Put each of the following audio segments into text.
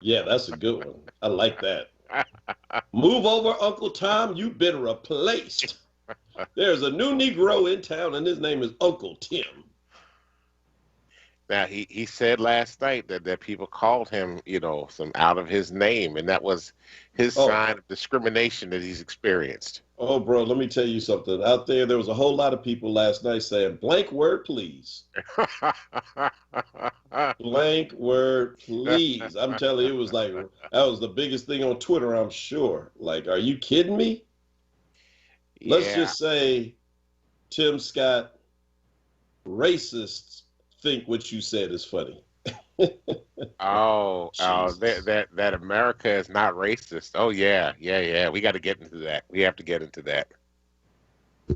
Yeah, that's a good one. I like that. Move over, Uncle Tom. You've been replaced. There's a new Negro in town, and his name is Uncle Tim. Now he said last night that people called him, some out of his name, and that was his Oh, sign of discrimination that he's experienced. oh, bro, let me tell you something. Out there was a whole lot of people last night saying, blank word, please. Blank word, please. I'm telling you, it was like, that was the biggest thing on Twitter, I'm sure. Like, are you kidding me? Let's Yeah. just say, Tim Scott, racists think what you said is funny. Oh, Jesus. that America is not racist. Oh yeah, yeah, yeah. We got to get into that. We have to get into that.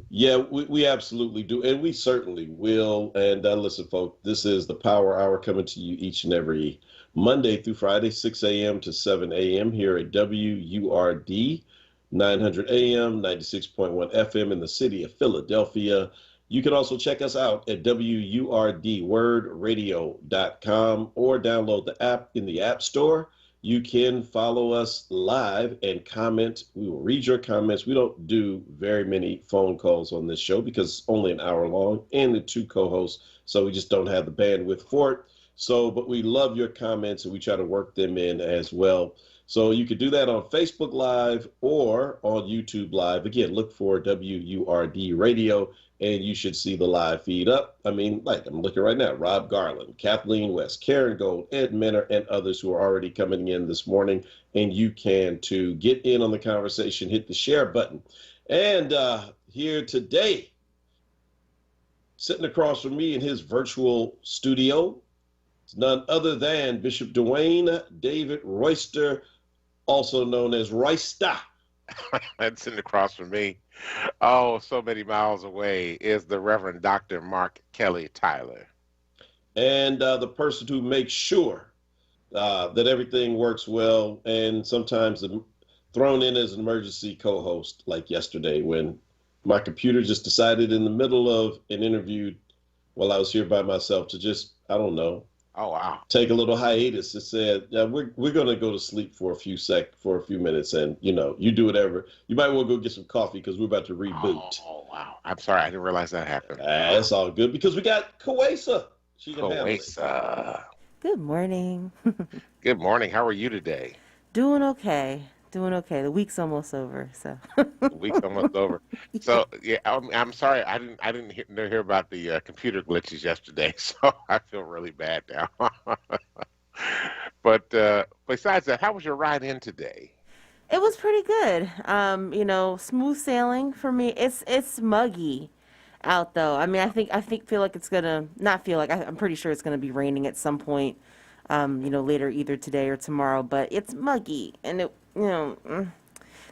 Yeah, we absolutely do. And we certainly will. And listen, folks, this is the Power Hour coming to you each and every Monday through Friday, 6 a.m. to 7 a.m. here at WURD, 900 AM, 96.1 FM in the city of Philadelphia. You can also check us out at WURDwordradio.com or download the app in the App Store. You can follow us live and comment. We will read your comments. We don't do very many phone calls on this show because it's only an hour long and the two co-hosts, so we just don't have the bandwidth for it. So, but we love your comments and we try to work them in as well. So you could do that on Facebook Live or on YouTube Live. Again, look for WURD Radio and you should see the live feed up. I mean, like I'm looking right now, Rob Garland, Kathleen West, Karen Gold, Ed Menor, and others who are already coming in this morning. And you can, to get in on the conversation, hit the share button. And here today, sitting across from me in his virtual studio, is none other than Bishop Dwayne David Royster, also known as Royster. That's sitting across from me. Oh, so many miles away is the Reverend Dr. Mark Kelly Tyler. And the person who makes sure that everything works well, and sometimes thrown in as an emergency co-host, like yesterday when my computer just decided in the middle of an interview while I was here by myself to just, I don't know, Oh wow. take a little hiatus. It said, yeah, we're gonna go to sleep for for a few minutes, and you do whatever. You might want to go get some coffee because we're about to reboot. Oh wow. I'm sorry, I didn't realize that happened. That's all good because we got Kawesa. She can handle it. Coesa. Good morning. Good morning. How are you today? Doing okay. Doing okay. The week's almost over, so. The week's almost over. So yeah, I'm sorry. I didn't hear about the computer glitches yesterday, so I feel really bad now. But besides that, how was your ride in today? It was pretty good. Smooth sailing for me. It's muggy out though. I mean, I think feel like it's gonna not feel like I'm pretty sure it's gonna be raining at some point. Later either today or tomorrow. But it's muggy, and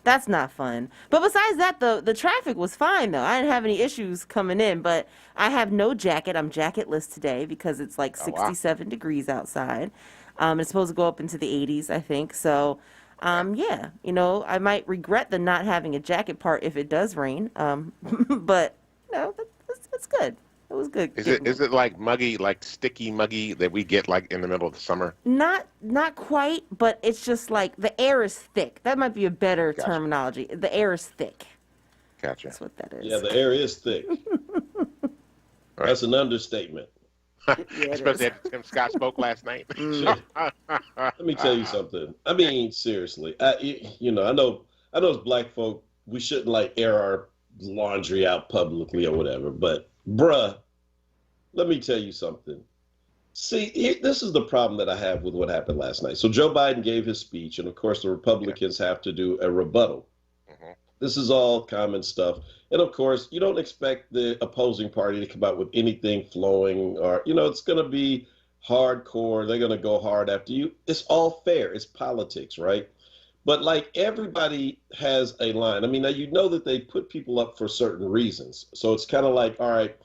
that's not fun. But besides that, the traffic was fine though. I didn't have any issues coming in. But I have no jacket. I'm jacketless today because it's like Oh wow. 67 degrees outside. It's supposed to go up into the 80s, I think. So, Okay. yeah, I might regret the not having a jacket part if it does rain. But it's good. It was good Is it getting is it like muggy, like sticky muggy that we get like in the middle of the summer? not quite, but it's just like the air is thick. That might be a better Gotcha. terminology. The air is thick. Gotcha. That's what that Yeah, is. the air is thick. All right. That's an understatement. Yeah, it Especially is. after Tim Scott spoke last night. Mm. Let me tell you something. I mean, seriously. I know as black folk, we shouldn't like air our laundry out publicly or whatever. But bruh, let me tell you something. See, this is the problem that I have with what happened last night. So Joe Biden gave his speech, and of course, the Yeah. Republicans have to do a rebuttal. Hmm. This is all common stuff. And of course, you don't expect the opposing party to come out with anything flowing or, it's going to be hardcore. They're going to go hard after you. It's all fair. It's politics, right? But like everybody has a line. I mean, now that they put people up for certain reasons. So it's kind of like, all right,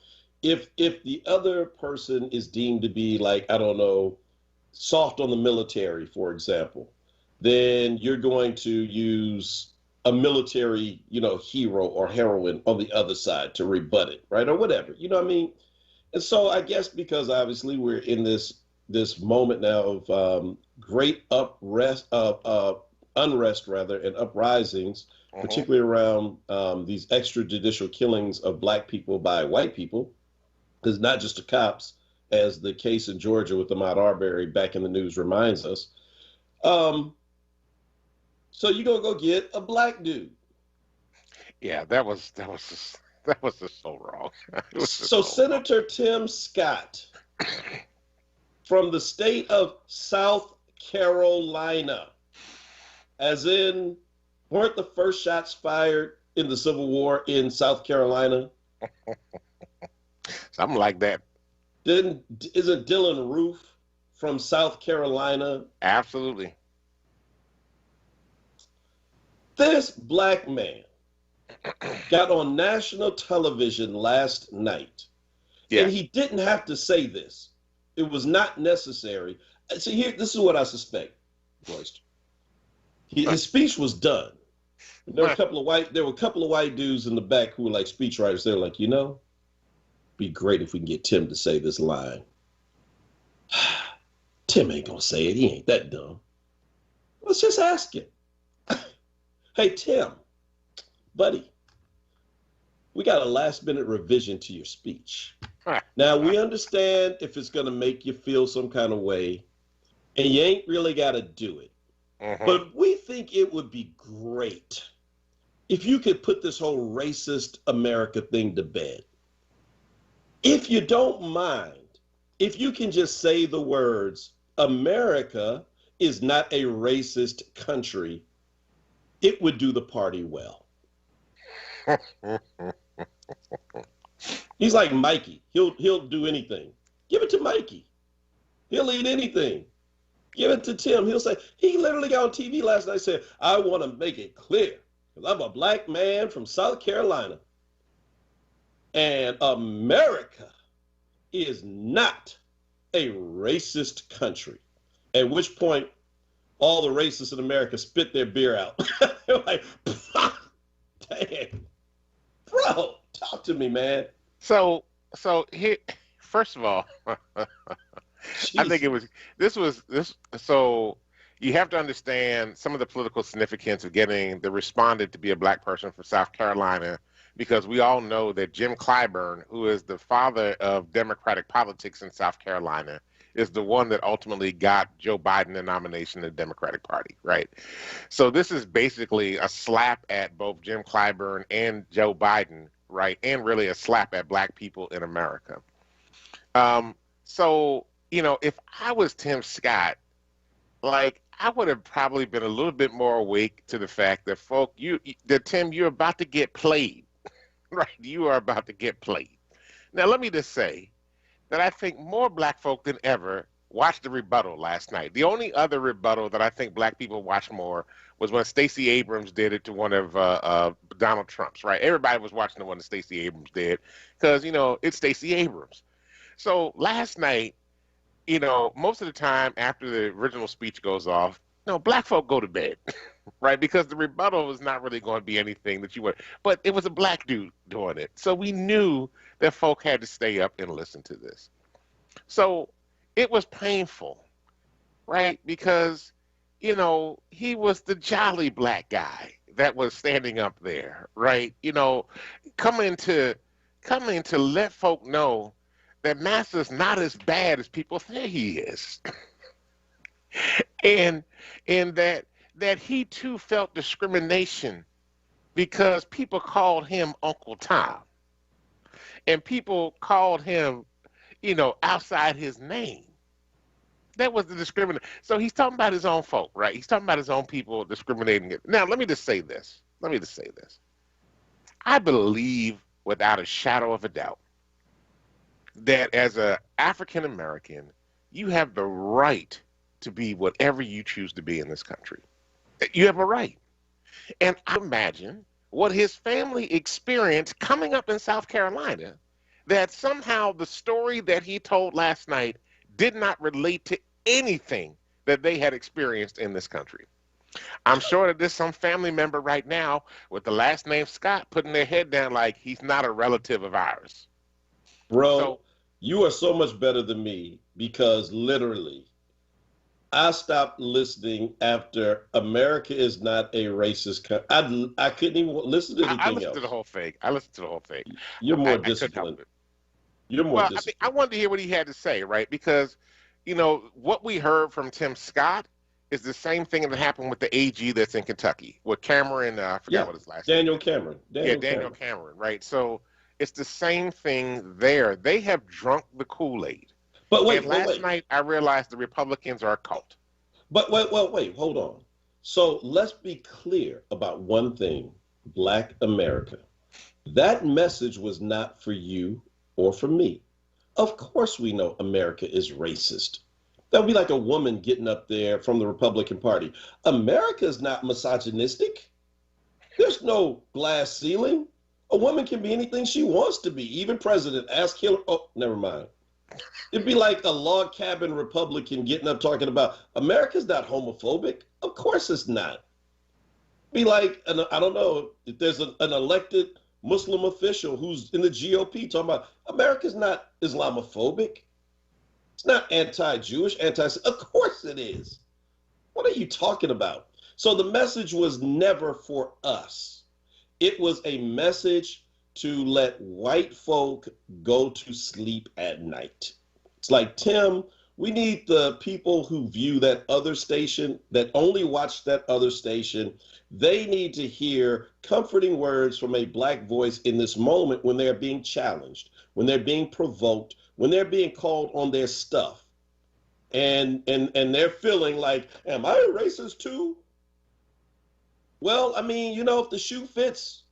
if the other person is deemed to be like, I don't know, soft on the military, for example, then you're going to use a military, hero or heroine on the other side to rebut it, right? Or whatever. You know what I mean? And so I guess because obviously we're in this this moment now of great unrest rather, and uprisings, particularly around these extrajudicial killings of black people by white people, because not just the cops, as the case in Georgia with Ahmaud Arbery back in the news reminds us. So you're gonna go get a black dude. Yeah, that was just so wrong. So Senator Tim Scott from the state of South Carolina, as in, weren't the first shots fired in the Civil War in South Carolina? Something like that. Isn't Dylan Roof from South Carolina? Absolutely. This black man got on national television last night, and he didn't have to say this. It was not necessary. See, here, this is what I suspect, Royster. His speech was done. There were a couple of white dudes in the back who were like speechwriters. They were like, be great if we can get Tim to say this line. Tim ain't gonna say it. He ain't that dumb. Let's just ask him. Hey, Tim, buddy, we got a last-minute revision to your speech. Now, we understand if it's going to make you feel some kind of way, and you ain't really got to do it. But we think it would be great if you could put this whole racist America thing to bed. If you don't mind, if you can just say the words, America is not a racist country, it would do the party well. He's like Mikey. He'll do anything. Give it to Mikey. He'll eat anything. Give it to Tim. He'll say, he literally got on TV last night and said, I want to make it clear, because I'm a black man from South Carolina. And America is not a racist country. At which point, all the racists in America spit their beer out. They're like, dang, bro, talk to me, man. So here, first of all, I think so you have to understand some of the political significance of getting the respondent to be a black person from South Carolina, because we all know that Jim Clyburn, who is the father of Democratic politics in South Carolina, is the one that ultimately got Joe Biden the nomination in the Democratic Party, right? So this is basically a slap at both Jim Clyburn and Joe Biden, right? And really a slap at black people in America. So, if I was Tim Scott, like, I would have probably been a little bit more awake to the fact that, Tim, you're about to get played, right? You are about to get played. Now, let me just say that I think more black folk than ever watched the rebuttal last night. The only other rebuttal that I think black people watched more was when Stacey Abrams did it to one of Donald Trump's, right? Everybody was watching the one that Stacey Abrams did because, it's Stacey Abrams. So last night, most of the time after the original speech goes off, black folk go to bed, right? Because the rebuttal was not really going to be anything that you would, but it was a black dude doing it. So we knew that folk had to stay up and listen to this. So it was painful, right? Because, he was the jolly black guy that was standing up there, right? Coming to let folk know that Master's not as bad as people say he is. and that he too felt discrimination because people called him Uncle Tom. And people called him, outside his name. That was the discrimination. So he's talking about his own folk, right? He's talking about his own people discriminating. Now, let me just say this. I believe without a shadow of a doubt that as an African American, you have the right to be whatever you choose to be in this country. You have a right. And I imagine what his family experienced coming up in South Carolina, that somehow the story that he told last night did not relate to anything that they had experienced in this country. I'm sure that there's some family member right now with the last name Scott putting their head down like he's not a relative of ours. Bro, So, You are so much better than me because literally I stopped listening after America is not a racist country. I couldn't even listen to I anything listened to the else. whole thing. I listened to the whole thing. You're more I couldn't help disciplined. it. You're more Well, I mean, I disciplined. wanted to hear what he had to say, right? Because, what we heard from Tim Scott is the same thing that happened with the AG that's in Kentucky with Cameron. I forgot Yeah. what his last name Daniel is. Cameron. Yeah, Daniel Daniel Cameron. Cameron, right? So it's the same thing there. They have drunk the Kool-Aid. But And wait, but last wait. night I realized the Republicans are a cult. But wait, hold on. So let's be clear about one thing, Black America. That message was not for you or for me. Of course, we know America is racist. That would be like a woman getting up there from the Republican Party. America is not misogynistic. There's no glass ceiling. A woman can be anything she wants to be, even president. Ask Hillary. Oh, never mind. It'd be like a log cabin Republican getting up talking about America's not homophobic. Of course it's not. Be like, I don't know, if there's an elected Muslim official who's in the GOP talking about America's not Islamophobic. It's not anti-Jewish, of course it is. What are you talking about? So the message was never for us. It was a message to let white folk go to sleep at night. It's like, Tim, we need the people who view that other station, that only watch that other station. They need to hear comforting words from a Black voice in this moment when they're being challenged, when they're being provoked, when they're being called on their stuff. And they're feeling like, am I a racist too? Well, I mean, if the shoe fits,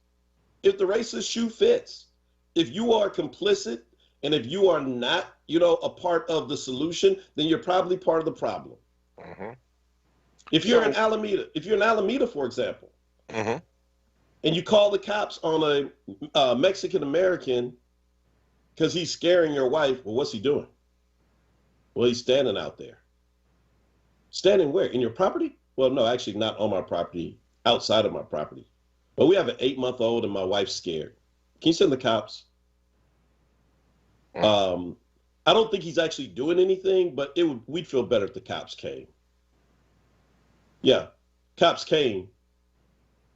if the racist shoe fits, if you are complicit and if you are not, a part of the solution, then you're probably part of the problem. Mm-hmm. If you're in Alameda, for example, mm-hmm. and you call the cops on a Mexican American because he's scaring your wife, well, what's he doing? Well, he's standing out there. Standing where? In your property? Well, no, actually not on my property, outside of my property. But we have an 8-month-old and my wife's scared. Can you send the cops? I don't think he's actually doing anything, but we'd feel better if the cops came. Yeah, cops came.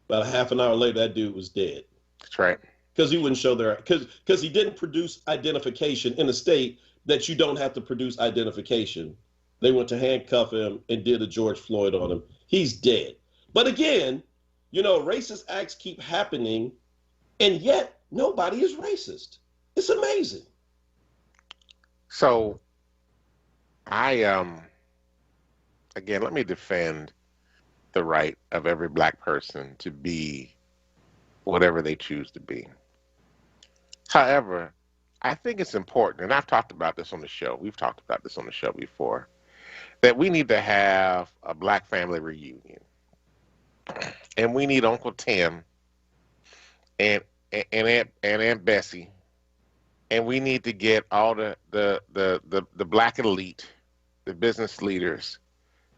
About a half an hour later, that dude was dead. That's right. Because he wouldn't show because he didn't produce identification in a state that you don't have to produce identification. They went to handcuff him and did a George Floyd on him. He's dead. But again, racist acts keep happening, and yet nobody is racist. It's amazing. So again, let me defend the right of every Black person to be whatever they choose to be. However, I think it's important, and I've talked about this on the show, we've talked about this on the show before, that we need to have a Black family reunion. And we need Uncle Tim and Aunt Bessie, and we need to get all the Black elite, the business leaders,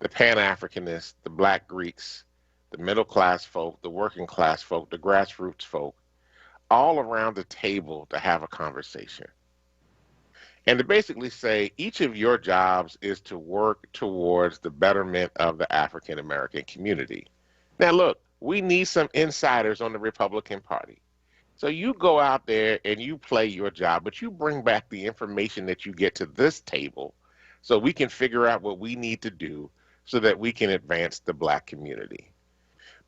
the Pan-Africanists, the Black Greeks, the middle-class folk, the working-class folk, the grassroots folk, all around the table to have a conversation. And to basically say, each of your jobs is to work towards the betterment of the African-American community. Now, look, we need some insiders on the Republican Party. So you go out there and you play your job, but you bring back the information that you get to this table so we can figure out what we need to do so that we can advance the Black community.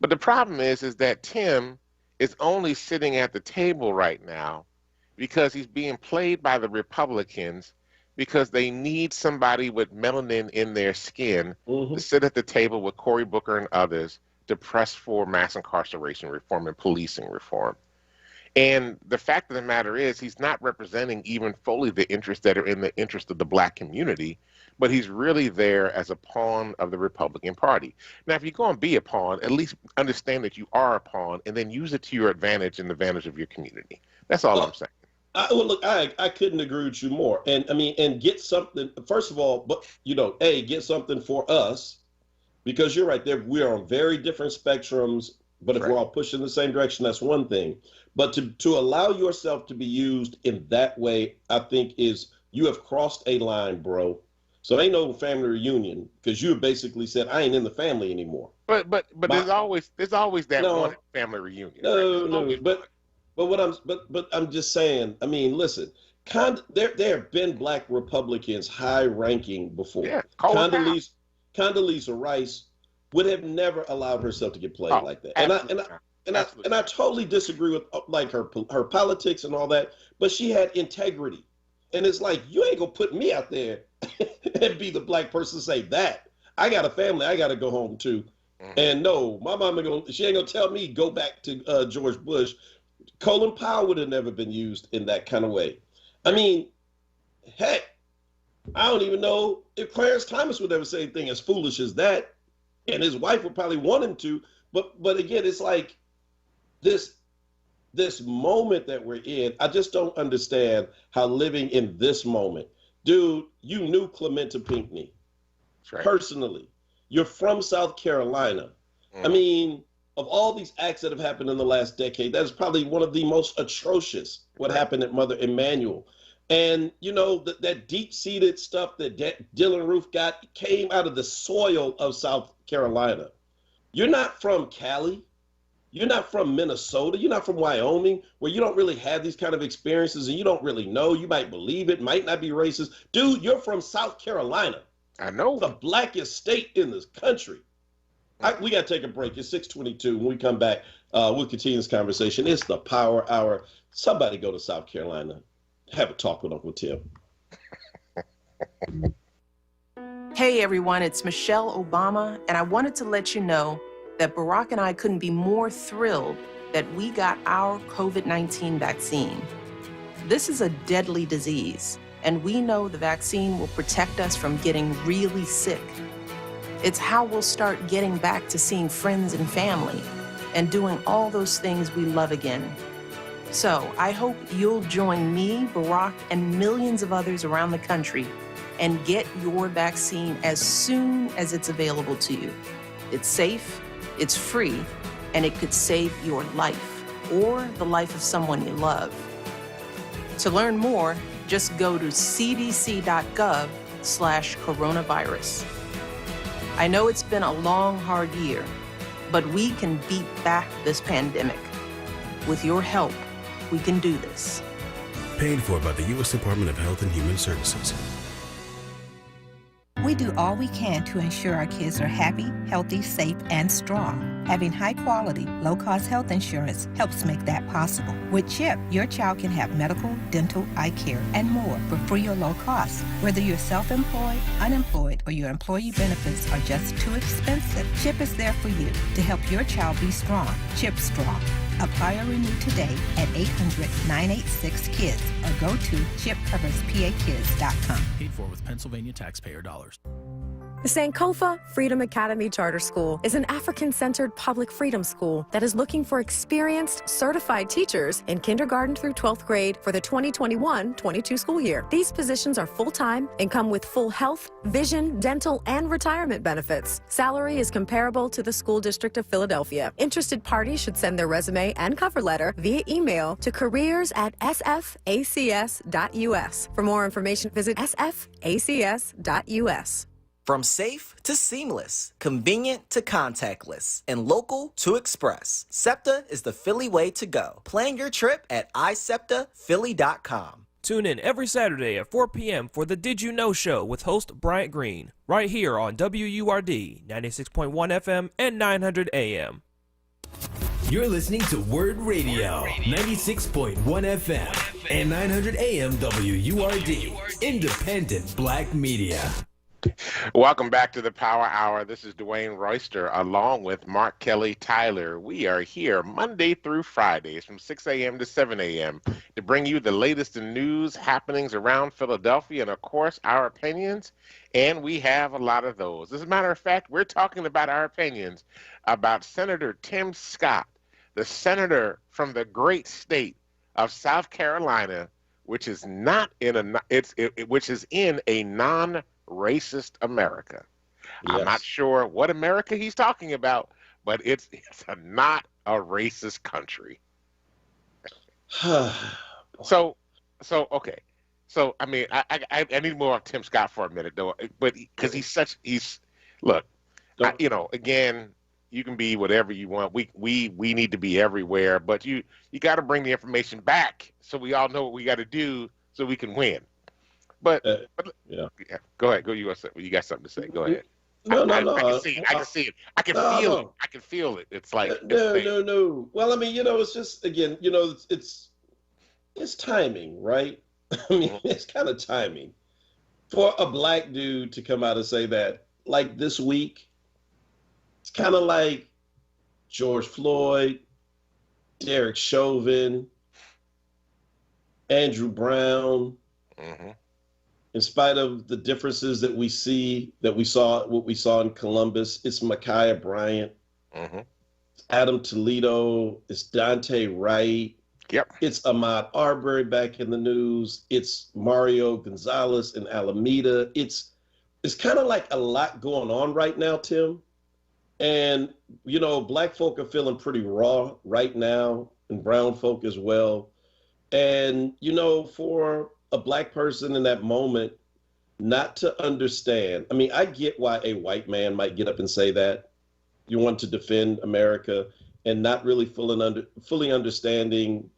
But the problem is that Tim is only sitting at the table right now because he's being played by the Republicans because they need somebody with melanin in their skin to sit at the table with Cory Booker and others to press for mass incarceration reform and policing reform. And the fact of the matter is he's not representing even fully the interests that are in the interest of the Black community, but he's really there as a pawn of the Republican Party. Now, if you're going to be a pawn, at least understand that you are a pawn and then use it to your advantage and the advantage of your community. That's all I'm saying. I couldn't agree with you more. And I mean, and get something, first of all, but get something for us, because you're right there. We are on very different spectrums, but if we're all pushing in the same direction, that's one thing. But to allow yourself to be used in that way, I think is You have crossed a line, bro. So ain't no family reunion because you basically said I ain't in the family anymore. But My, there's always that one no, family reunion, right? There's no. always one. But I'm just saying. I mean, listen. There have been black Republicans high ranking before. Yeah, Colin Powell. Condoleezza Rice would have never allowed herself to get played Oh, like that. absolutely not. Absolutely I not. totally disagree with like her politics and all that. But she had integrity, and it's like you ain't gonna put me out there and be the black person to say that. I got a family I got to go home to. Mhm. And no, my mama she ain't gonna tell me go back to George Bush. Colin Powell would have never been used in that kind of way. I mean, heck, I don't even know if Clarence Thomas would ever say anything as foolish as that, and his wife would probably want him to. But again, it's like this moment that we're in. I just don't understand how living in this moment, dude. You knew Clementa Pinckney Right. personally. You're from South Carolina. I mean, of all these acts that have happened in the last decade, that is probably one of the most atrocious. What happened at Mother Emanuel, and you know that deep-seated stuff that Dylan Roof got came out of the soil of South Carolina. You're not from Cali. You're not from Minnesota. You're not from Wyoming, where you don't really have these kind of experiences, and you don't really know. You might believe it, might not be racist, dude. You're from South Carolina. I know. The blackest state in this country. We got to take a break. It's 6:22. When we come back, we'll continue this conversation. It's the Power Hour. Somebody go to South Carolina. Have a talk with Uncle Tim. Hey everyone, it's Michelle Obama, and I wanted to let you know that Barack and I couldn't be more thrilled that we got our COVID-19 vaccine. This is a deadly disease, and we know the vaccine will protect us from getting really sick. It's how we'll start getting back to seeing friends and family and doing all those things we love again. So I hope you'll join me, Barack, and millions of others around the country and get your vaccine as soon as it's available to you. It's safe, it's free, and it could save your life or the life of someone you love. To learn more, just go to cdc.gov/coronavirus. I know it's been a long, hard year, but we can beat back this pandemic. With your help, we can do this. Paid for by the U.S. Department of Health and Human Services. We do all we can to ensure our kids are happy, healthy, safe, and strong. Having high-quality, low-cost health insurance helps make that possible. With CHIP, your child can have medical, dental, eye care, and more for free or low cost. Whether you're self-employed, unemployed, or your employee benefits are just too expensive, CHIP is there for you to help your child be strong. CHIP Strong. Apply or renew today at 800-986-KIDS or go to chipcoverspakids.com. Paid for with Pennsylvania taxpayer dollars. The Sankofa Freedom Academy Charter School is an African-centered public freedom school that is looking for experienced, certified teachers in kindergarten through 12th grade for the 2021-22 school year. These positions are full-time and come with full health, vision, dental, and retirement benefits. Salary is comparable to the School District of Philadelphia. Interested parties should send their resume and cover letter via email to careers@sfacs.us. For more information, visit sfacs.us. From safe to seamless, convenient to contactless, and local to express, SEPTA is the Philly way to go. Plan your trip at iseptaphilly.com. Tune in every Saturday at 4 p.m. for the Did You Know Show with host Bryant Green, right here on WURD 96.1 FM and 900 AM. You're listening to WURD Radio, 96.1 FM and 900 AM WURD, independent black media. Welcome back to the Power Hour. This is Dwayne Royster along with Mark Kelly Tyler. We are here Monday through Fridays from 6 a.m. to 7 a.m. to bring you the latest in news happenings around Philadelphia and, of course, our opinions. And we have a lot of those. As a matter of fact, we're talking about our opinions about Senator Tim Scott, the senator from the great state of South Carolina, which is not in a which is in a non-racist America. Yes. I'm not sure what America he's talking about, but it's not a racist country. So okay. So I mean, I need more of Tim Scott for a minute though, but because look, again, you can be whatever you want. We need to be everywhere, but you got to bring the information back so we all know what we got to do so we can win. But yeah, go ahead. Go. You got something to say? Go ahead. No. I can see it. I can see it. I can feel it. I can feel it. It's like no. Well, I mean, it's just again, it's timing, right? I mean, it's kind of timing for a black dude to come out and say that, like this week. It's kind of like George Floyd, Derek Chauvin, Andrew Brown. Mm-hmm. In spite of the differences that we saw in Columbus, it's Ma'Khia Bryant, mm-hmm. Adam Toledo, it's Dante Wright. Yep. It's Ahmaud Arbery back in the news. It's Mario Gonzalez in Alameda. It's kind of like a lot going on right now, Tim. And, black folk are feeling pretty raw right now, and brown folk as well. And, for a black person in that moment not to understand, I mean, I get why a white man might get up and say that. You want to defend America and not really fully understanding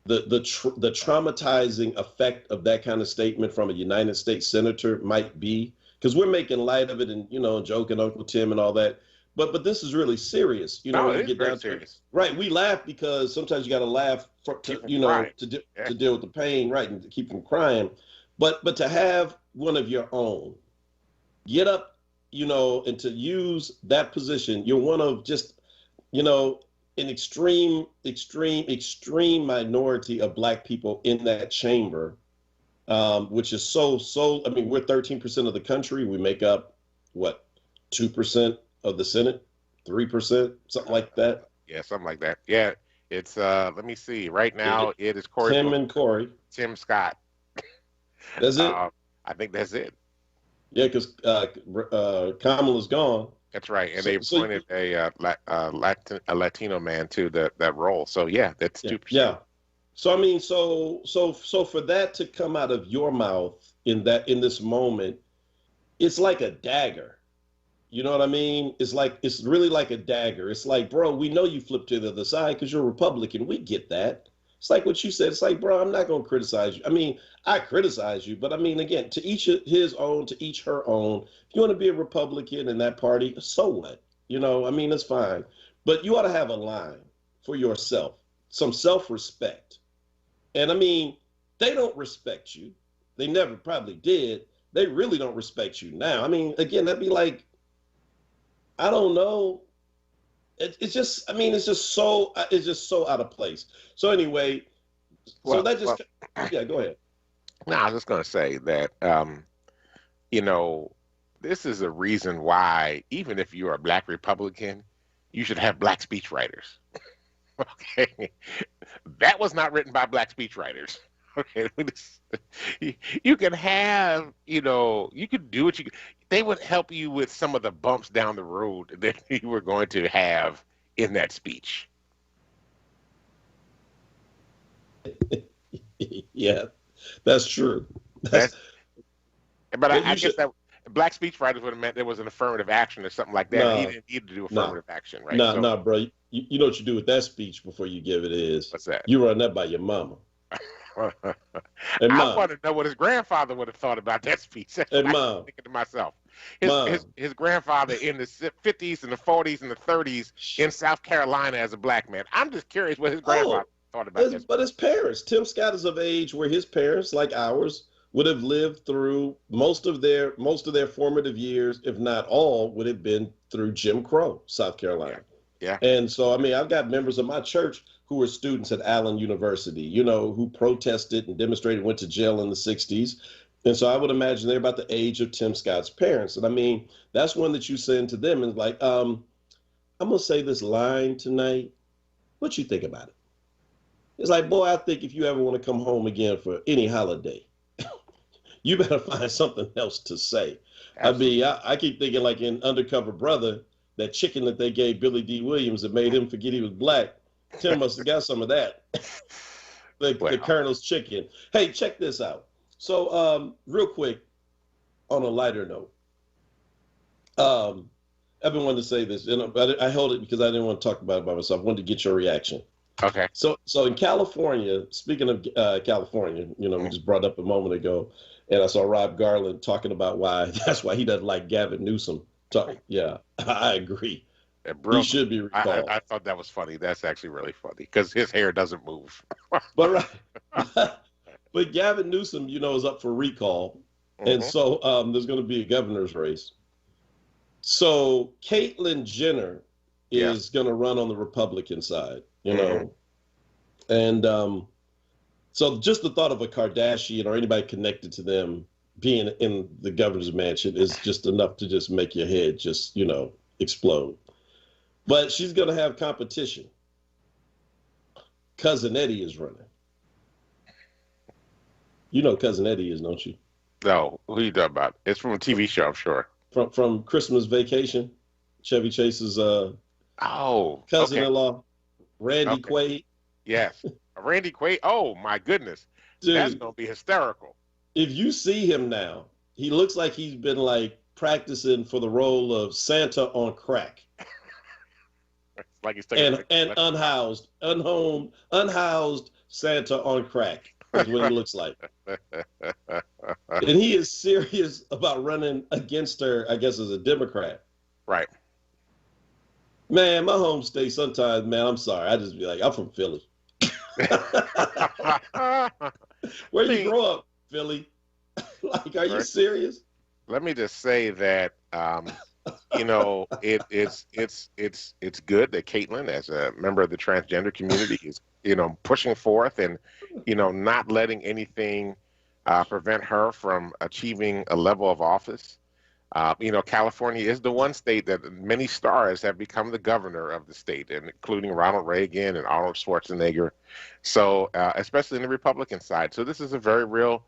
the traumatizing effect of that kind of statement from a United States senator might be. Because we're making light of it and, joking Uncle Tim and all that. But this is really serious. It is very serious. Right. We laugh because sometimes you got to laugh to deal with the pain, right, and to keep from crying. But to have one of your own get up, and to use that position, you're one of just, an extreme minority of black people in that chamber, which is so, I mean, we're 13% of the country. We make up, 2% of the Senate, 3%, something like that. Yeah, something like that. Yeah, it's let me see. Right now, it is Corey. Tim Scott. That's it. I think that's it. Yeah, because Kamala's gone. That's right, and they appointed a Latino man to that role. So yeah, that's 2%. Yeah. So I mean, so for that to come out of your mouth in this moment, it's like a dagger. You know what I mean? It's really like a dagger. It's like, bro, we know you flip to the other side because you're a Republican. We get that. It's like what you said. It's like, bro, I'm not going to criticize you. I mean, I criticize you, but I mean, again, to each his own, to each her own. If you want to be a Republican in that party, so what? I mean, it's fine. But you ought to have a line for yourself, some self-respect. And I mean, they don't respect you. They never probably did. They really don't respect you now. I mean, again, that'd be like, I don't know. It's just so out of place. So anyway, go ahead. No, I was just going to say that, this is a reason why, even if you're a black Republican, you should have black speechwriters. Okay. That was not written by black speechwriters. Okay. You can have, you could do what they would help you with some of the bumps down the road that you were going to have in that speech. Yeah, that's true. But I guess that black speechwriters would have meant there was an affirmative action or something like that. No, he didn't need to do affirmative action, right? No, bro. You know what you do with that speech before you give it is? What's that? You run that by your mama. And I want to know what his grandfather would have thought about that speech. That's what I'm thinking to myself. His grandfather in the 50s and the 40s and the 30s in South Carolina as a black man. I'm just curious what his grandfather thought about that. But his parents, Tim Scott is of age where his parents, like ours, would have lived through most of their formative years, if not all, would have been through Jim Crow, South Carolina. Yeah. And so, I mean, I've got members of my church who were students at Allen University, who protested and demonstrated, went to jail in the 60s. And so I would imagine they're about the age of Tim Scott's parents. And I mean, that's one that you send to them and like, I'm going to say this line tonight. What you think about it? It's like, boy, I think if you ever want to come home again for any holiday, you better find something else to say. Absolutely. I mean, I keep thinking like in Undercover Brother, that chicken that they gave Billy D. Williams that made him forget he was black. Tim must have got some of that. The Colonel's chicken. Hey, check this out. So, real quick, on a lighter note, I've been wanting to say this, but I held it because I didn't want to talk about it by myself. I wanted to get your reaction. Okay. So in California, speaking of California, we just brought up a moment ago, and I saw Rob Garland talking about that's why he doesn't like Gavin Newsom. Yeah, I agree. He should be recalled. I thought that was funny. That's actually really funny because his hair doesn't move. But but Gavin Newsom, is up for recall, and so there's going to be a governor's race. So Caitlyn Jenner is going to run on the Republican side, and so just the thought of a Kardashian or anybody connected to them being in the governor's mansion is just enough to just make your head just, explode. But she's going to have competition. Cousin Eddie is running. You know Cousin Eddie is, don't you? No, who are you talking about? It's from a TV show, I'm sure. From Christmas Vacation, Chevy Chase's cousin-in-law, Randy Quaid. Yes, Randy Quaid. Oh my goodness, dude, that's gonna be hysterical. If you see him now, he looks like he's been practicing for the role of Santa on crack. Like he's taking and unhoused Santa on crack is what he looks like. And he is serious about running against her, I guess, as a Democrat. Right. Man, my home state sometimes, man, I'm sorry. I just be like, I'm from Philly. Where you grow up, Philly? Are you serious? Let me just say that it's good that Caitlyn, as a member of the transgender community, is pushing forth and not letting anything prevent her from achieving a level of office. California is the one state that many stars have become the governor of the state, and including Ronald Reagan and Arnold Schwarzenegger. So, especially in the Republican side. So this is a very real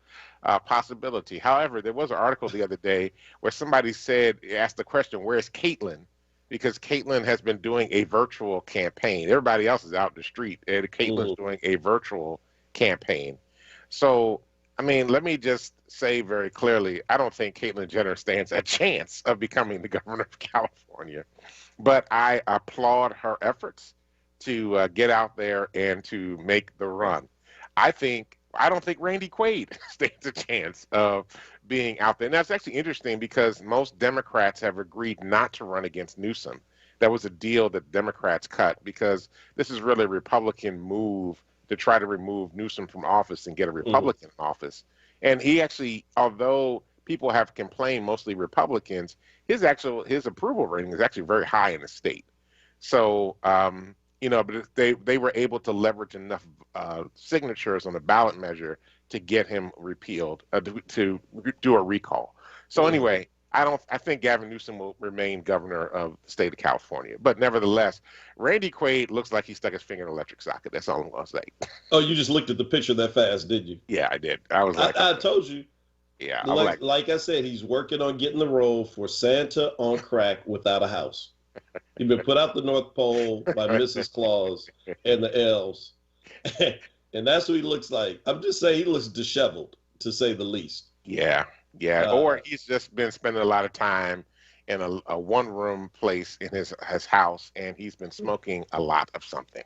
possibility. However, there was an article the other day where somebody asked the question, where's Caitlyn? Because Caitlyn has been doing a virtual campaign. Everybody else is out in the street, and Caitlyn's doing a virtual campaign. So, let me just say very clearly, I don't think Caitlyn Jenner stands a chance of becoming the governor of California. But I applaud her efforts to get out there and to make the run. I don't think Randy Quaid stands a chance of being out there. And that's actually interesting because most Democrats have agreed not to run against Newsom. That was a deal that Democrats cut because this is really a Republican move to try to remove Newsom from office and get a Republican in office. And he actually, although people have complained, mostly Republicans, his approval rating is actually very high in the state. So, but they were able to leverage enough signatures on the ballot measure to get him repealed, to do a recall. So anyway, I think Gavin Newsom will remain governor of the state of California. But nevertheless, Randy Quaid looks like he stuck his finger in an electric socket. That's all I'm going to say. Oh, you just looked at the picture that fast, did you? Yeah, I did. I was like, I told you. Yeah. Like I said, he's working on getting the role for Santa on crack without a house. He's been put out the North Pole by Mrs. Claus and the elves. And that's what he looks like. I'm just saying he looks disheveled, to say the least. Yeah. Or he's just been spending a lot of time in a one-room place in his house, and he's been smoking a lot of something.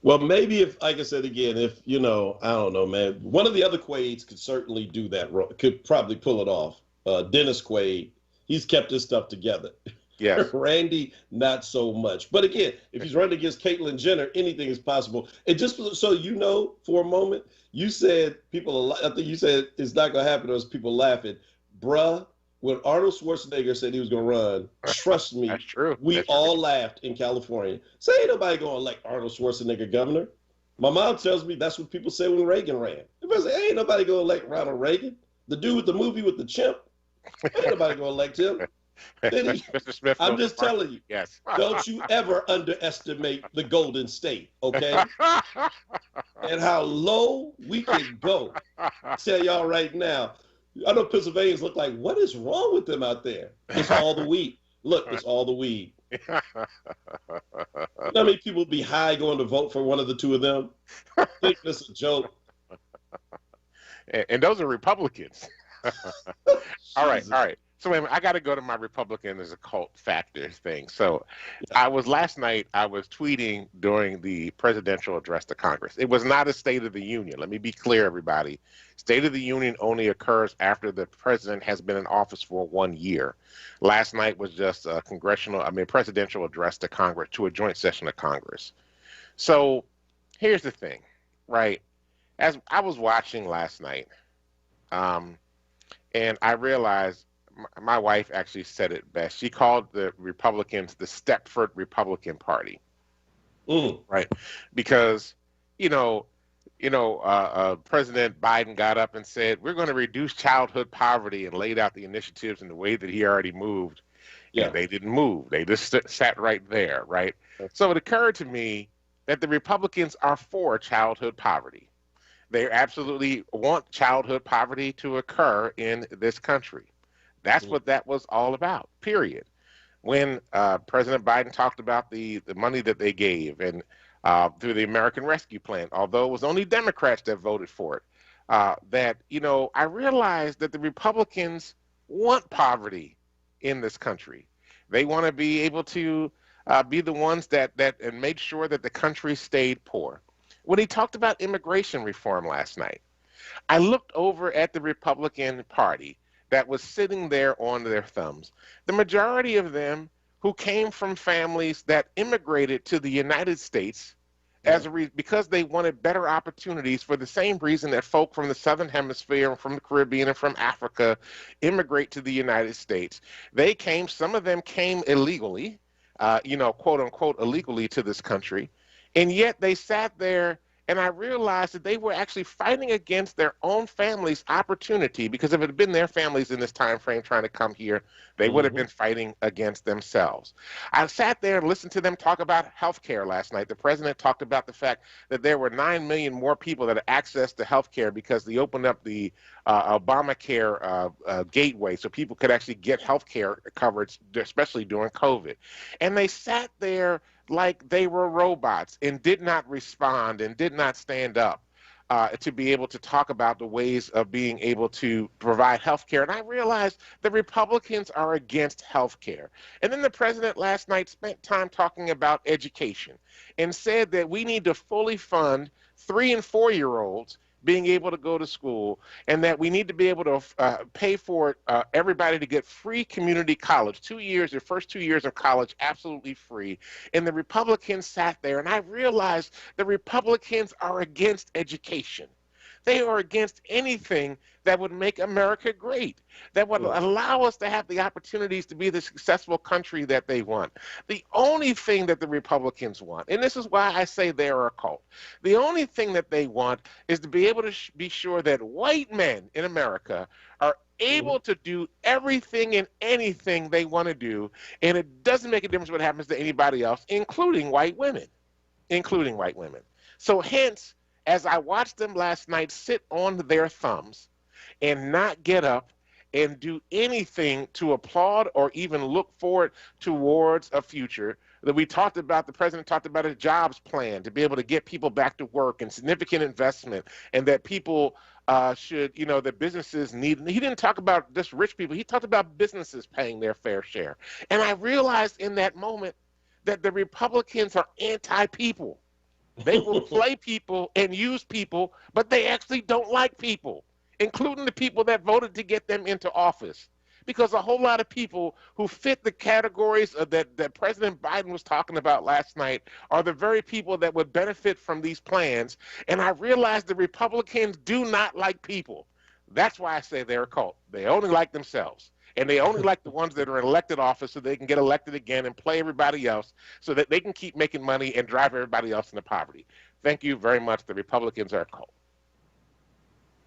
Well, maybe if, like I said again, I don't know, man. One of the other Quaids could certainly do that, could probably pull it off. Dennis Quaid, he's kept his stuff together. Yes. Randy, not so much. But again, if he's running against Caitlyn Jenner, anything is possible. And just so for a moment, you said I think you said it's not going to happen. There's people laughing. Bruh, when Arnold Schwarzenegger said he was going to run, trust me, that's true. We all laughed in California. Say ain't nobody going to elect Arnold Schwarzenegger governor. My mom tells me that's what people say when Reagan ran. Everybody say, ain't nobody going to elect Ronald Reagan. The dude with the movie with the chimp, ain't nobody going to elect him. Mr. Smith, I'm just telling you, yes. Don't you ever underestimate the Golden State, okay? And how low we can go. I tell y'all right now, I know Pennsylvanians look like, what is wrong with them out there? It's all the weed. Look, it's all the weed. You know how many people be high going to vote for one of the two of them? Think this a joke. And those are Republicans. All right. So wait a minute, I got to go to my Republican as a cult factor thing. So last night, I was tweeting during the presidential address to Congress. It was not a State of the Union. Let me be clear, everybody. State of the Union only occurs after the president has been in office for 1 year. Last night was just a presidential address to Congress, to a joint session of Congress. So here's the thing, right? As I was watching last night, and I realized my wife actually said it best. She called the Republicans the Stepford Republican Party, right? Because, President Biden got up and said, we're going to reduce childhood poverty, and laid out the initiatives in the way that he already moved. Yeah, they didn't move. They just sat right there, right? So it occurred to me that the Republicans are for childhood poverty. They absolutely want childhood poverty to occur in this country. That's what that was all about, period. When President Biden talked about the money that they gave and through the American Rescue Plan, although it was only Democrats that voted for it, I realized that the Republicans want poverty in this country. They want to be able to be the ones that and make sure that the country stayed poor. When he talked about immigration reform last night, I looked over at the Republican Party that was sitting there on their thumbs. The majority of them who came from families that immigrated to the United States because they wanted better opportunities for the same reason that folk from the Southern Hemisphere and from the Caribbean and from Africa immigrate to the United States. Some of them came illegally, quote unquote, illegally to this country. And yet they sat there, and I realized that they were actually fighting against their own family's opportunity, because if it had been their families in this time frame trying to come here, they would have been fighting against themselves. I sat there and listened to them talk about health care last night. The president talked about the fact that there were 9 million more people that had access to health care because they opened up the Obamacare gateway so people could actually get health care coverage, especially during COVID. And they sat there like they were robots and did not respond and did not stand up to be able to talk about the ways of being able to provide health care. And I realized the Republicans are against health care. And then the president last night spent time talking about education and said that we need to fully fund 3- and 4-year-olds being able to go to school, and that we need to be able to pay for everybody to get free community college, 2 years, their first 2 years of college, absolutely free. And the Republicans sat there, and I realized the Republicans are against education. They are against anything that would make America great, that would allow us to have the opportunities to be the successful country that they want. The only thing that the Republicans want, and this is why I say they're a cult, the only thing that they want is to be able to be sure that white men in America are able to do everything and anything they want to do, and it doesn't make a difference what happens to anybody else, including white women. So hence, as I watched them last night sit on their thumbs and not get up and do anything to applaud or even look forward towards a future, that the president talked about a jobs plan to be able to get people back to work and significant investment, and that people that businesses need. He didn't talk about just rich people. He talked about businesses paying their fair share. And I realized in that moment that the Republicans are anti-people. They will play people and use people, but they actually don't like people, including the people that voted to get them into office. Because a whole lot of people who fit the categories that President Biden was talking about last night are the very people that would benefit from these plans. And I realized the Republicans do not like people. That's why I say they're a cult. They only like themselves. And they only like the ones that are in elected office so they can get elected again and play everybody else so that they can keep making money and drive everybody else into poverty. Thank you very much. The Republicans are a cult.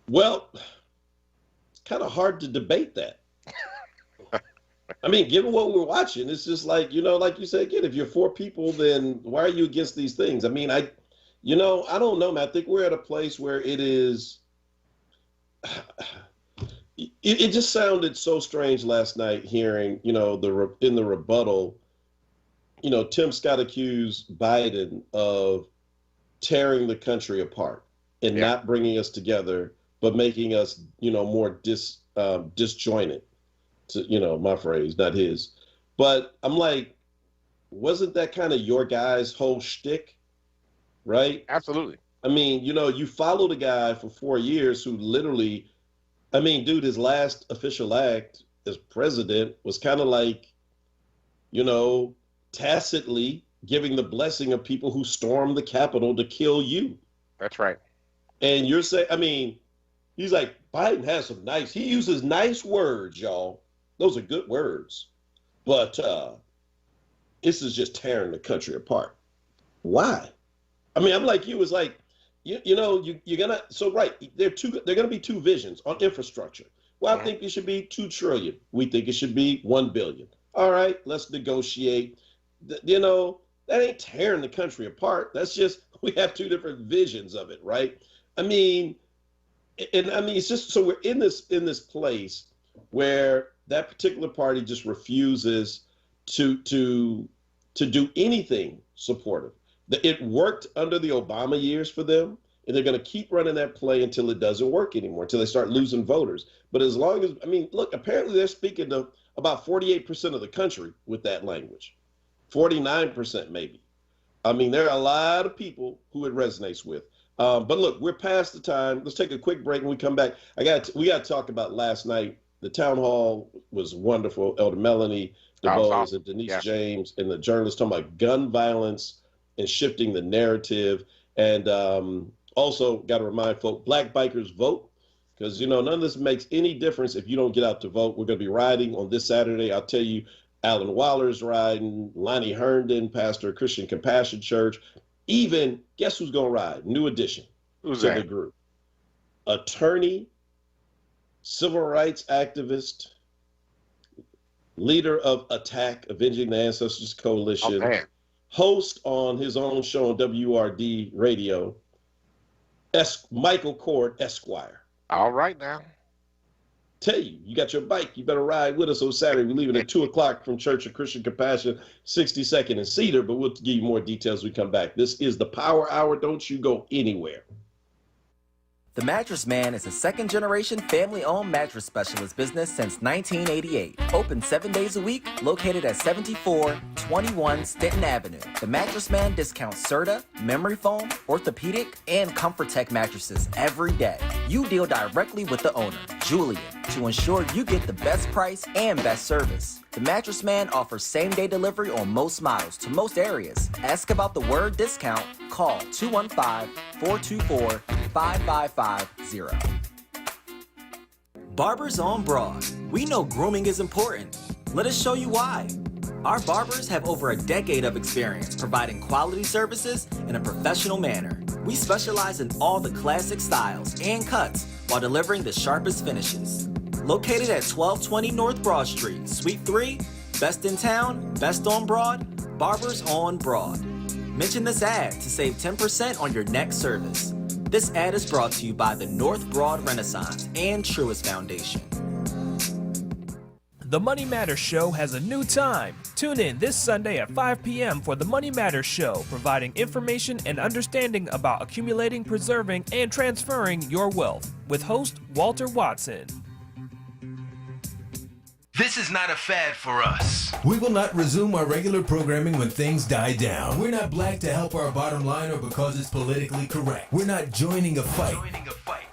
Well, it's kind of hard to debate that. I mean, given what we're watching, it's just like, like you said, again, if you're for people, then why are you against these things? I mean, I don't know, man. I think we're at a place where it is... It just sounded so strange last night hearing, in the rebuttal, Tim Scott accused Biden of tearing the country apart and not bringing us together, but making us, more disjointed. To my phrase, not his. But I'm like, wasn't that kind of your guy's whole shtick, right? Absolutely. I mean, you followed a guy for 4 years who literally, I mean, dude, his last official act as president was kind of like, tacitly giving the blessing of people who stormed the Capitol to kill you. That's right. And you're saying, I mean, he's like, Biden has he uses nice words, y'all. Those are good words. But this is just tearing the country apart. Why? I mean, I'm like you. It's like, you're gonna. So right, they're gonna be two visions on infrastructure. Well, I think it should be $2 trillion. We think it should be $1 billion. All right, let's negotiate. That ain't tearing the country apart. That's just, we have two different visions of it, right? I mean, it's just, so we're in this place where that particular party just refuses to do anything supportive. It worked under the Obama years for them, and they're going to keep running that play until it doesn't work anymore, until they start losing voters. But as long as, I mean, look, apparently they're speaking to about 48% of the country with that language, 49% maybe. I mean, there are a lot of people who it resonates with. But look, we're past the time. Let's take a quick break and we come back. We got to talk about last night. The town hall was wonderful. Elder Melanie DeBose awesome. and Denise James and the journalists talking about gun violence and shifting the narrative. And also got to remind folk, Black bikers vote, because, none of this makes any difference if you don't get out to vote. We're going to be riding on this Saturday. I'll tell you, Alan Waller's riding, Lonnie Herndon, pastor of Christian Compassion Church. Even, guess who's going to ride? New addition to the group. Attorney, civil rights activist, leader of ATTACK, Avenging the Ancestors Coalition, host on his own show on WURD radio, Michael Cord, Esquire. All right now. Tell you got your bike, you better ride with us on Saturday. We're leaving at 2 o'clock from Church of Christian Compassion, 62nd and Cedar, but we'll give you more details when we come back. This is the Power Hour. Don't you go anywhere. The Mattress Man is a second-generation family-owned mattress specialist business since 1988. Open 7 days a week, located at 7421 Stanton Avenue. The Mattress Man discounts Serta, memory foam, orthopedic, and ComfortTech mattresses every day. You deal directly with the owner, Julian, to ensure you get the best price and best service. The Mattress Man offers same-day delivery on most models to most areas. Ask about the WURD discount. Call 215-424-5550. Barbers on Broad. We know grooming is important. Let us show you why. Our barbers have over a decade of experience providing quality services in a professional manner. We specialize in all the classic styles and cuts while delivering the sharpest finishes. Located at 1220 North Broad Street, Suite 3, best in town, best on Broad, Barbers on Broad. Mention this ad to save 10% on your next service. This ad is brought to you by the North Broad Renaissance and Truist Foundation. The Money Matters Show has a new time. Tune in this Sunday at 5 p.m. for The Money Matters Show, providing information and understanding about accumulating, preserving, and transferring your wealth, with host Walter Watson. This is not a fad for us. We will not resume our regular programming when things die down. We're not black to help our bottom line or because it's politically correct. We're not joining a fight.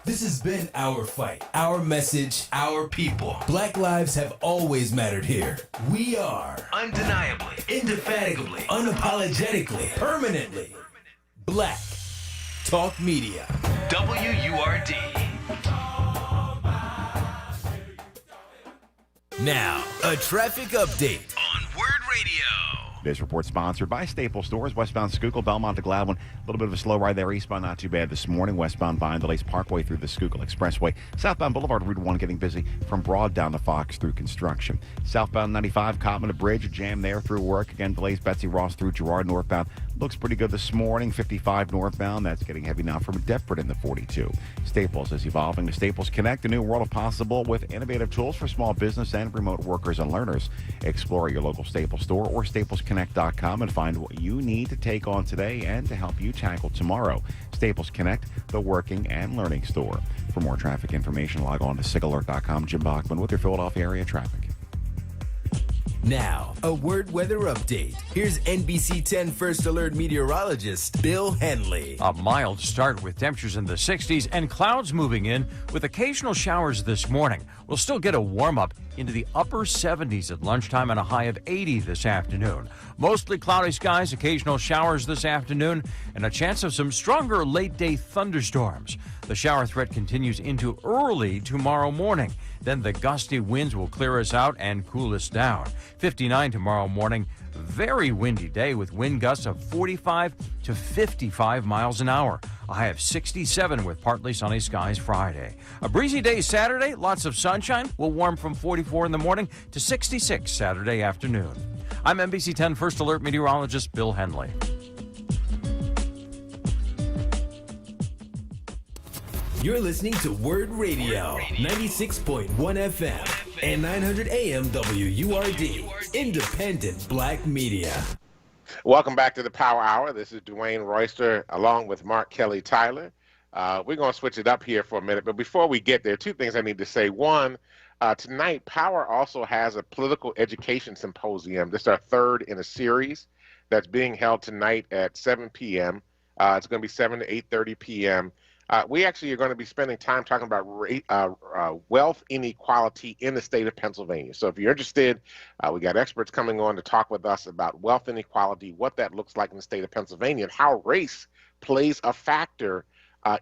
This has been our fight, our message, our people. Black lives have always mattered here. We are undeniably, indefatigably, unapologetically, permanently Black Talk Media. WURD. Now, a traffic update on WURD Radio. This report sponsored by Staples Stores, westbound Schuylkill, Belmont to Gladwin. A little bit of a slow ride there, eastbound not too bad this morning. Westbound Vine Delays Parkway through the Schuylkill Expressway. Southbound Boulevard Route 1 getting busy from Broad down to Fox through construction. Southbound 95, Cotman to Bridge, a jam there through work. Again, delays Betsy Ross through Girard northbound. Looks pretty good this morning. 55 northbound. That's getting heavy now from Deptford in the 42. Staples is evolving to Staples Connect, a new world of possible with innovative tools for small business and remote workers and learners. Explore your local Staples store or staplesconnect.com and find what you need to take on today and to help you tackle tomorrow. Staples Connect, the working and learning store. For more traffic information, log on to sigalert.com. Jim Bachman with your Philadelphia area traffic. Now, a WURD weather update. Here's NBC 10 First Alert meteorologist Bill Henley. A mild start with temperatures in the 60s and clouds moving in with occasional showers this morning. We'll still get a warm up into the upper 70s at lunchtime and a high of 80 this afternoon. Mostly cloudy skies, occasional showers this afternoon, and a chance of some stronger late day thunderstorms. The shower threat continues into early tomorrow morning. Then the gusty winds will clear us out and cool us down. 59 tomorrow morning. Very windy day with wind gusts of 45 to 55 miles an hour. A high of 67 with partly sunny skies Friday. A breezy day Saturday, lots of sunshine. Will warm from 44 in the morning to 66 Saturday afternoon. I'm NBC 10 First Alert meteorologist Bill Henley. You're listening to WURD Radio, 96.1 FM and 900 AM WURD, independent black media. Welcome back to the Power Hour. This is Dwayne Royster along with Mark Kelly Tyler. We're going to switch it up here for a minute, but before we get there, two things I need to say. One, tonight, Power also has a political education symposium. This is our third in a series that's being held tonight at 7 p.m. It's going to be 7 to 8:30 p.m. We actually are going to be spending time talking about wealth inequality in the state of Pennsylvania. So if you're interested, we got experts coming on to talk with us about wealth inequality, what that looks like in the state of Pennsylvania, and how race plays a factor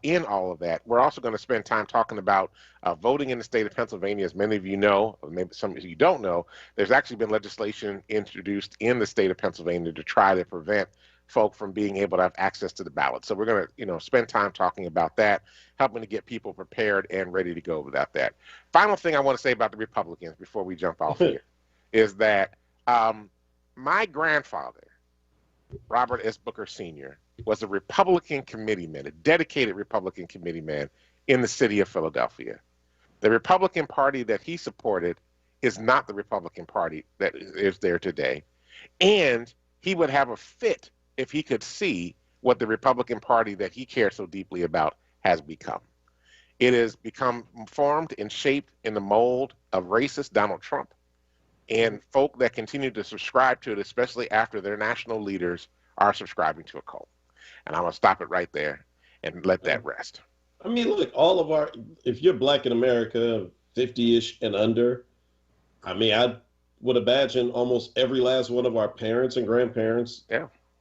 in all of that. We're also going to spend time talking about voting in the state of Pennsylvania. As many of you know, or maybe some of you don't know, there's actually been legislation introduced in the state of Pennsylvania to try to prevent folk from being able to have access to the ballot. So we're going to, spend time talking about that, helping to get people prepared and ready to go without that. Final thing I want to say about the Republicans before we jump off here is that my grandfather, Robert S. Booker Sr., was a Republican committeeman, a dedicated Republican committeeman in the city of Philadelphia. The Republican Party that he supported is not the Republican Party that is there today. And he would have a fit if he could see what the Republican Party that he cares so deeply about has become. It has become formed and shaped in the mold of racist Donald Trump and folk that continue to subscribe to it, especially after their national leaders are subscribing to a cult. And I'm going to stop it right there and let that rest. I mean, look, if you're black in America, 50-ish and under, I mean, I would imagine almost every last one of our parents and grandparents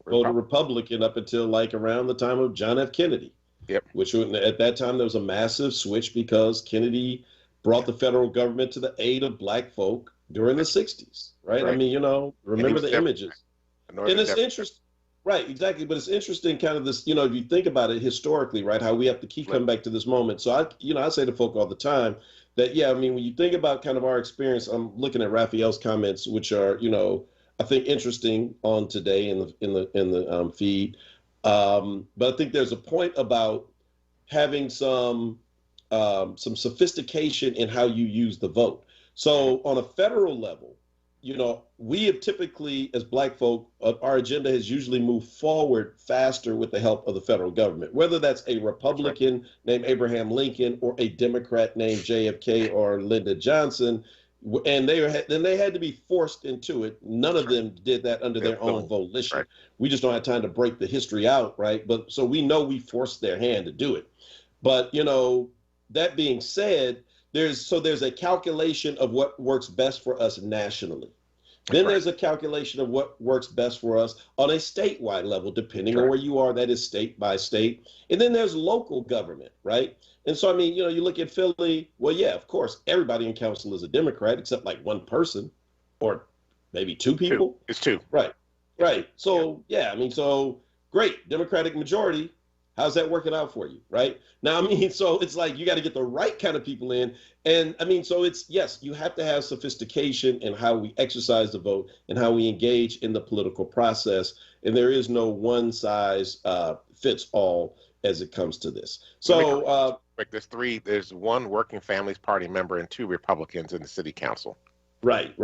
voted Republican up until like around the time of John F. Kennedy. Yep. Which at that time there was a massive switch because Kennedy brought the federal government to the aid of black folk during the 60s, right? I mean, remember the images. And it's interesting. Right, exactly. But it's interesting kind of this, if you think about it historically, right, how we have to keep coming back to this moment. So I say to folk all the time that, when you think about kind of our experience, I'm looking at Raphael's comments, which are, I think interesting on today in the feed. But I think there's a point about having some sophistication in how you use the vote. So on a federal level, we have typically, as black folk, our agenda has usually moved forward faster with the help of the federal government, whether that's a Republican named Abraham Lincoln or a Democrat named JFK or Lyndon Johnson. And they had to be forced into it. None of them did that under their own volition. Right. We just don't have time to break the history out, right? But so we know we forced their hand to do it. But, that being said, there's a calculation of what works best for us nationally. Then there's a calculation of what works best for us on a statewide level, depending on where you are, that is state by state. And then there's local government, right? And so, you look at Philly, well, yeah, of course, everybody in council is a Democrat, except like one person or maybe two people. It's two. Right. So, so great, Democratic majority. How's that working out for you, right? Now, so it's like you got to get the right kind of people in. And so it's, yes, you have to have sophistication in how we exercise the vote and how we engage in the political process. And there is no one size fits all as it comes to this. So there's one Working Families Party member and two Republicans in the city council. Right.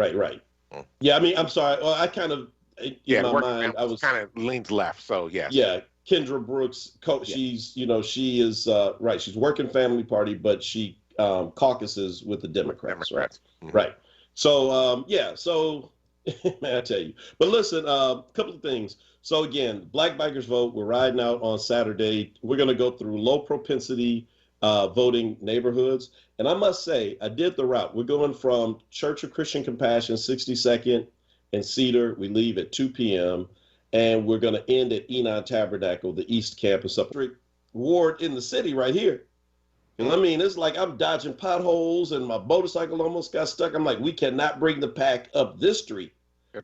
Yeah, I'm sorry. Well, I kind of, in my mind, I was kind of leans left. So, yes. Yeah. Kendra Brooks, she's, she is, right, she's working Family Party, but she caucuses with the Democrats. Right? Mm-hmm. Right. So, so, man, I tell you. But listen, a couple of things. So, again, Black Bikers Vote, we're riding out on Saturday. We're going to go through low propensity voting neighborhoods. And I must say, I did the route. We're going from Church of Christian Compassion, 62nd and Cedar. We leave at 2 p.m. And we're going to end at Enon Tabernacle, the East Campus up ward in the city right here. And I mean, it's like I'm dodging potholes and my motorcycle almost got stuck. I'm like, we cannot bring the pack up this street.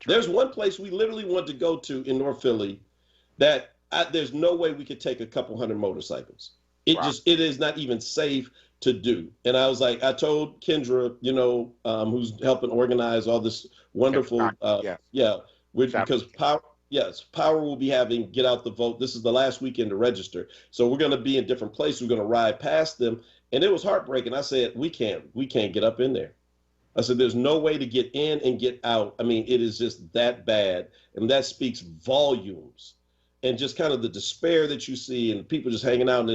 There's one place we literally want to go to in North Philly that there's no way we could take a couple hundred motorcycles. It is not even safe to do. And I was like, I told Kendra, who's helping organize all this wonderful, because Power will be having Get Out the Vote. This is the last weekend to register. So we're going to be in different places. We're going to ride past them. And it was heartbreaking. I said, we can't get up in there. I said, there's no way to get in and get out. I mean, it is just that bad. And that speaks volumes. And just kind of the despair that you see and people just hanging out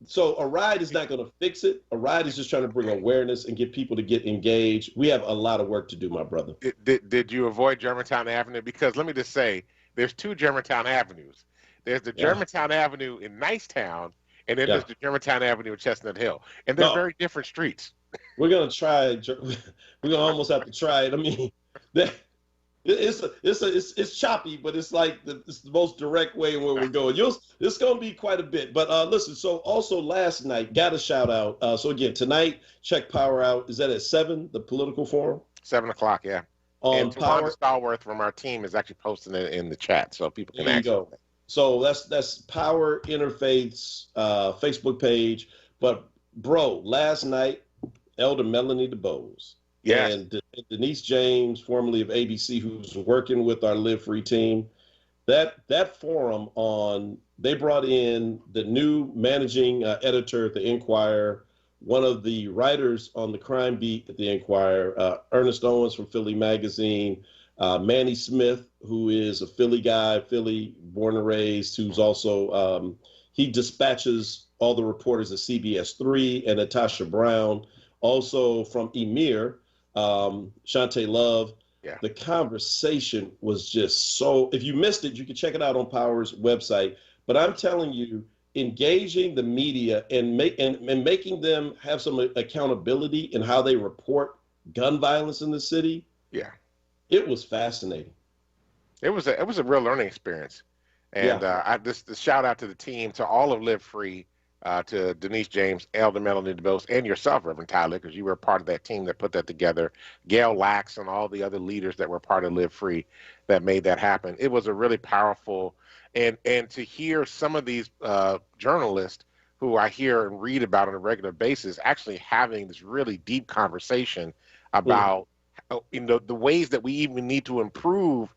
so a ride is not going to fix it. A ride is just trying to bring awareness and get people to get engaged. We have a lot of work to do, my brother. Did you avoid Germantown Avenue? Because let me just say, there's two Germantown Avenues. There's the Germantown Avenue in Nicetown, and then there's the Germantown Avenue in Chestnut Hill. And they're very different streets. We're going to try. We're going to almost have to try it. I mean, it's choppy, but it's like it's the most direct way where we're going. It's going to be quite a bit. But listen, so also last night, got a shout out. So again, tonight, check Power out. Is that at 7, the political forum? 7 o'clock, yeah. On Power. Stallworth from our team is actually posting it in the chat, so people can access it. So that's Power Interfaith's Facebook page. But bro, last night, Elder Melanie DeBose. Yes. And Denise James, formerly of ABC, who's working with our Live Free team, that forum they brought in the new managing editor at the Enquirer, one of the writers on the crime beat at the Enquirer, Ernest Owens from Philly Magazine, Manny Smith, who is a Philly guy, Philly born and raised, who's also, he dispatches all the reporters at CBS 3, and Natasha Brown, also from Emir, Shantae Love. Yeah. The conversation was just so, if you missed it, you can check it out on Power's website. But I'm telling you, engaging the media and making them have some accountability in how they report gun violence in the city. Yeah. It was fascinating. It was a real learning experience. And the shout out to the team, to all of Live Free, to Denise James, Elder Melanie DeBose, and yourself, Reverend Tyler, because you were a part of that team that put that together, Gail Lax and all the other leaders that were part of Live Free that made that happen. It was a really powerful, and to hear some of these journalists who I hear and read about on a regular basis actually having this really deep conversation about the ways that we even need to improve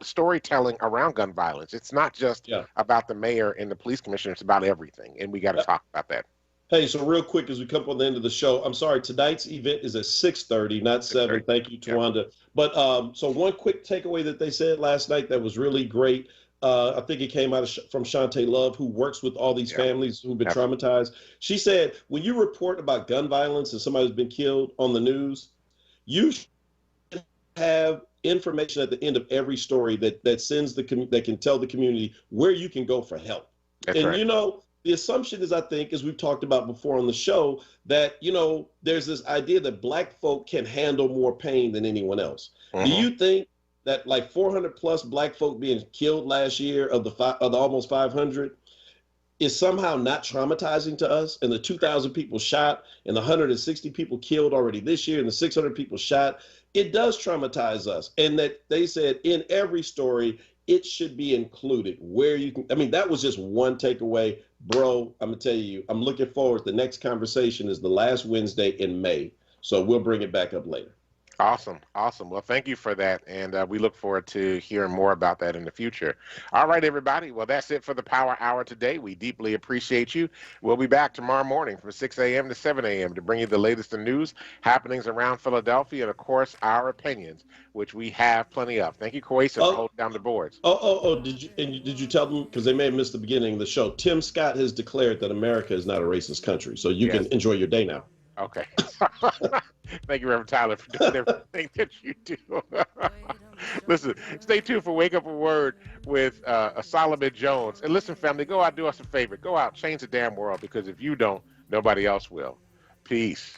storytelling around gun violence. It's not just about the mayor and the police commissioner, it's about everything, and we got to talk about that. Hey, so real quick as we come on the end of the show, I'm sorry, tonight's event is at 6:30, not 7. Thank you, Tawanda. But so one quick takeaway that they said last night that was really great, I think it came out from Shantae Love, who works with all these families who've been traumatized. She said, when you report about gun violence and somebody's been killed on the news, you should have information at the end of every story that sends that can tell the community where you can go for help. That's right. The assumption is, I think, as we've talked about before on the show, that there's this idea that Black folk can handle more pain than anyone else. Do you think that like 400 plus Black folk being killed last year of the almost 500 is somehow not traumatizing to us, and the 2,000 people shot and the 160 people killed already this year and the 600 people shot? It does traumatize us. And that they said in every story, it should be included where you can. I mean, that was just one takeaway. Bro, I'm going to tell you, I'm looking forward. The next conversation is the last Wednesday in May. So we'll bring it back up later. Awesome. Well, thank you for that. And we look forward to hearing more about that in the future. All right, everybody. Well, that's it for the Power Hour today. We deeply appreciate you. We'll be back tomorrow morning from 6 a.m. to 7 a.m. to bring you the latest in news, happenings around Philadelphia, and, of course, our opinions, which we have plenty of. Thank you, Kwesi, for holding down the boards. Did you tell them, because they may have missed the beginning of the show, Tim Scott has declared that America is not a racist country. So you can enjoy your day now. Okay. Thank you, Reverend Tyler, for doing everything that you do. Listen, stay tuned for Wake Up a Word with Solomon Jones. And listen, family, go out, do us a favor. Go out, change the damn world, because if you don't, nobody else will. Peace.